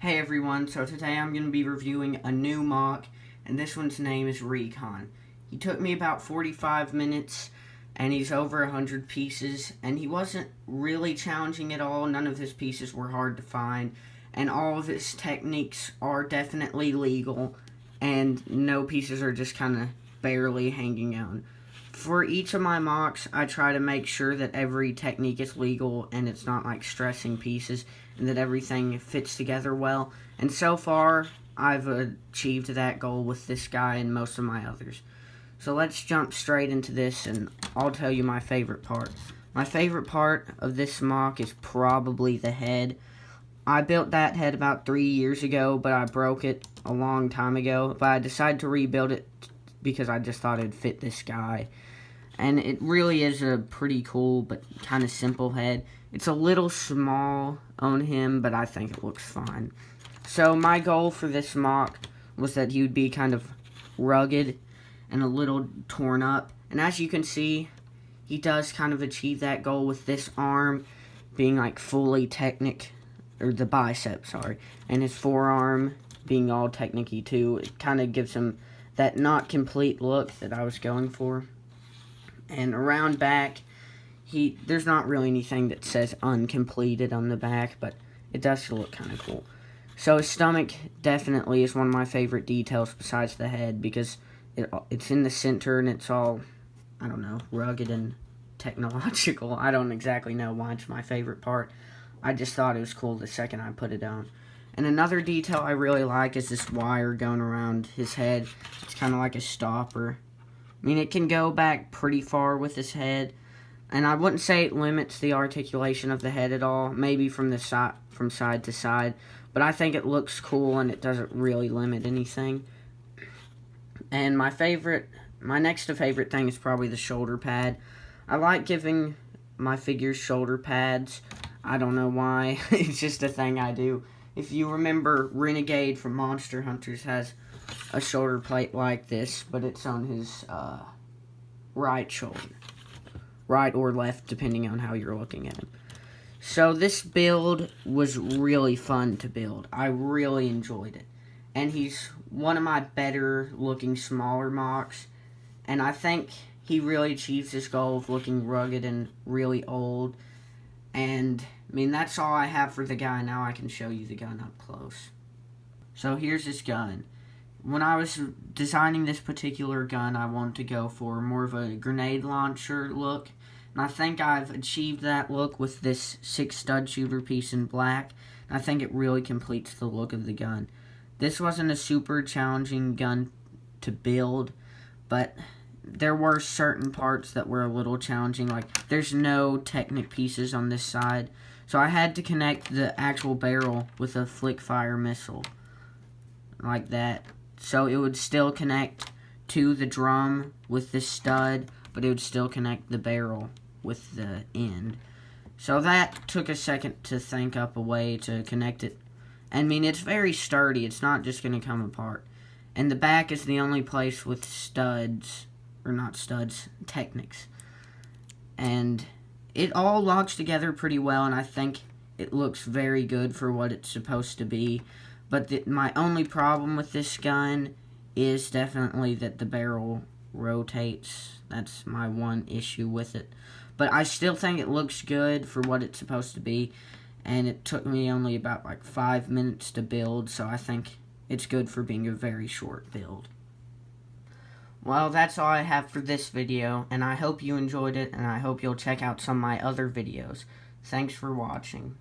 Hey everyone, so today I'm going to be reviewing a new MOC, and this one's name is Recon. He took me about 45 minutes, and he's over 100 pieces, and he wasn't really challenging at all. None of his pieces were hard to find, and all of his techniques are definitely legal, and no pieces are just kind of barely hanging out. For each of my MOCs, I try to make sure that every technique is legal and it's not like stressing pieces and that everything fits together well. And so far, I've achieved that goal with this guy and most of my others. So let's jump straight into this and I'll tell you my favorite part. My favorite part of this MOC is probably the head. I built that head about 3 years ago, but I broke it a long time ago. But I decided to rebuild it because I just thought it'd fit this guy. And it really is a pretty cool but kind of simple head. It's a little small on him, but I think it looks fine. So my goal for this MOC was that he would be kind of rugged and a little torn up. And as you can see, he does kind of achieve that goal with this arm being like fully Technic, or the bicep, sorry. And his forearm being all Technic-y too. It kind of gives him that not complete look that I was going for. And around back, there's not really anything that says uncompleted on the back, but it does look kind of cool. So his stomach definitely is one of my favorite details besides the head, because it's in the center and it's all, I don't know, rugged and technological. I don't exactly know why it's my favorite part. I just thought it was cool the second I put it on. And another detail I really like is this wire going around his head. It's kind of like a stopper. I mean, it can go back pretty far with his head, and I wouldn't say it limits the articulation of the head at all, maybe from side to side, but I think it looks cool and it doesn't really limit anything. And my next to favorite thing is probably the shoulder pad. I like giving my figures shoulder pads. I don't know why, it's just a thing I do. If you remember, Renegade from Monster Hunters has a shoulder plate like this, but it's on his right shoulder. Right or left, depending on how you're looking at him. So this build was really fun to build. I really enjoyed it. And he's one of my better looking smaller MOCs. And I think he really achieves his goal of looking rugged and really old. And, I mean, that's all I have for the guy. Now I can show you the gun up close. So here's his gun. When I was designing this particular gun, I wanted to go for more of a grenade launcher look. And I think I've achieved that look with this 6 stud shooter piece in black. And I think it really completes the look of the gun. This wasn't a super challenging gun to build, but there were certain parts that were a little challenging. Like, there's no Technic pieces on this side. So I had to connect the actual barrel with a flick fire missile. Like that. So it would still connect to the drum with this stud, but it would still connect the barrel with the end. So that took a second to think up a way to connect it. I mean, it's very sturdy. It's not just going to come apart. And the back is the only place with studs, or not studs, Technics. And it all locks together pretty well, and I think it looks very good for what it's supposed to be. But my only problem with this gun is definitely that the barrel rotates. That's my one issue with it. But I still think it looks good for what it's supposed to be. And it took me only about like 5 minutes to build, so I think it's good for being a very short build. Well, that's all I have for this video, and I hope you enjoyed it, and I hope you'll check out some of my other videos. Thanks for watching.